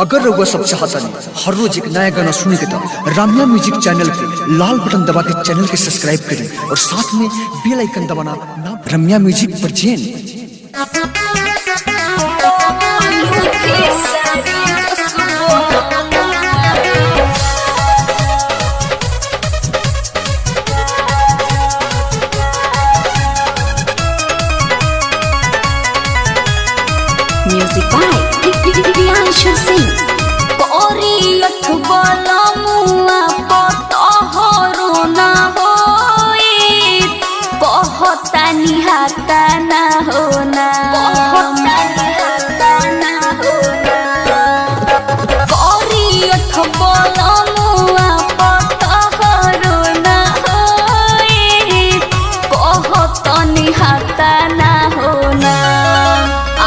अगर रउआ सब चाहतनी हर रोज एक नया गाना सुने के तो रम्या म्यूजिक चैनल के लाल बटन दबा के चैनल के सब्सक्राइब करें और साथ में बेल आइकन दबाना ना रम्या म्यूजिक पर जेन। Music by Priyanshu Singh. कोरियत वाला मुआ पतहरो ना होई कहता निहाता ना होना कोरियत वाला मुआ पतहरो ना होई कहता निहाता ना होना।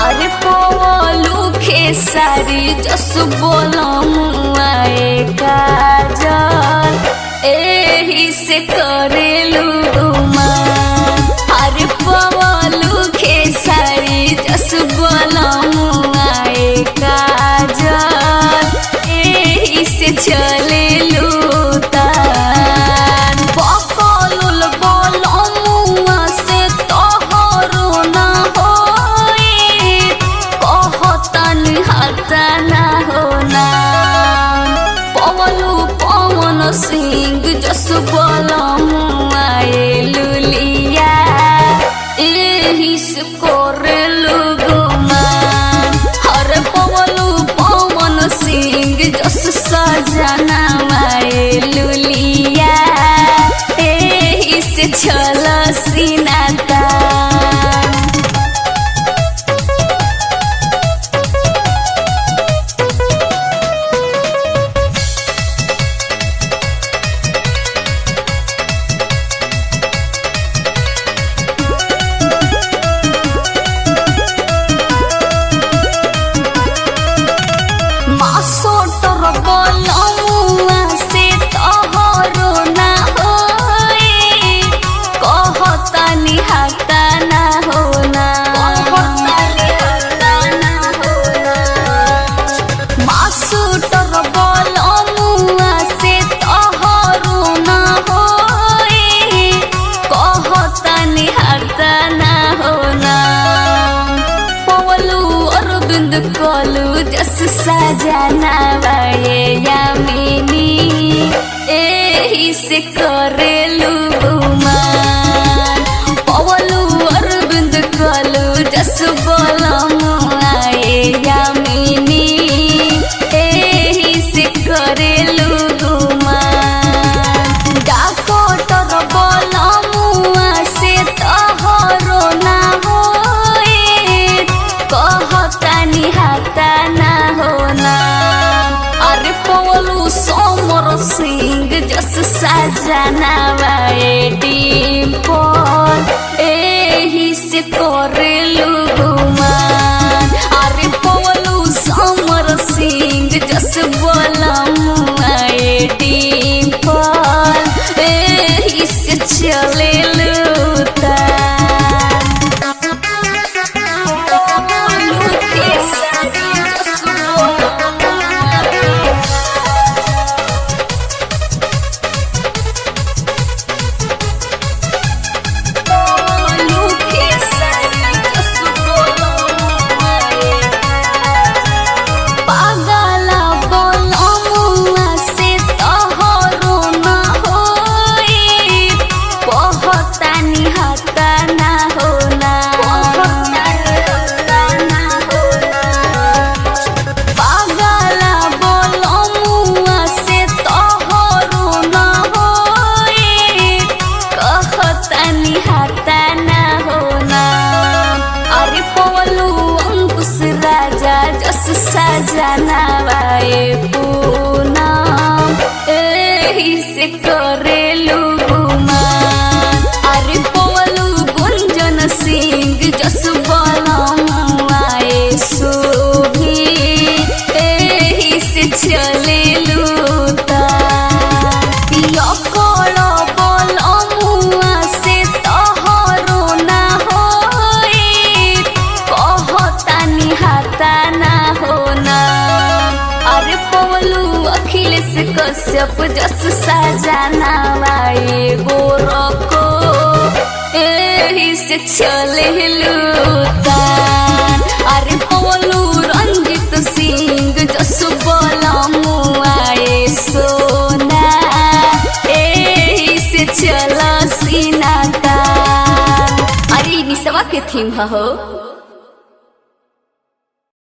अरे पोलू खेसारी जस बोलमुआए काजल एही से करेलू गुमान। अरे पोलू खेसारी जस बोलमुआए काजल एही से चलेलू तान। पकलुल बोलमुआ से तोहरो ना होई कहतन हता ना होना। पवलू पवन सिंह जस बोलमुआए लुलिया एही से करेलू गुमान। हर पवलू पवन सिंह जस सजना माए लुलिया एही से छल सीनाता। मासोटर बोलमुआ से तोहरो ना होई कहता निहाता ना होना। मासोटर बोलमुआ से तोहरो ना होई कहता निहाता ना होना। पवलू अरविंद कलू जस सजना वाये यामिनी एही से करेलू गुमान। पवलू अरविंद कलू जस बोलमुआए यामिनी एही से करेलू गुमान। डाकोटर बोलमुआ से तोहरो ना होई कहता निहाता ना होना। अरे पवलू सोमर सिंह जस सजना वाए डिम्पल एही से करेलू गुमान। अरे पवलू सोमर सिंह जस बोलमुआए डिम्पल एही से चलेलू सजना वाए पूनम एही से करेलू गुमान। अरे पवलू गुंजन सिंह जस बोलमुआए सुभी एही से चलेलू तान। पियकड़ बोलमुआ से तोहरो ना होई कहता निहाता ना होना। अखिलेश कश्यप जस सजाना एगो रखो एही से चले लूतान। अरे पवलू रंजित सिंह जस बलमुआए सोना एही से चल सीना तान। अरे निसवा के थीम हो।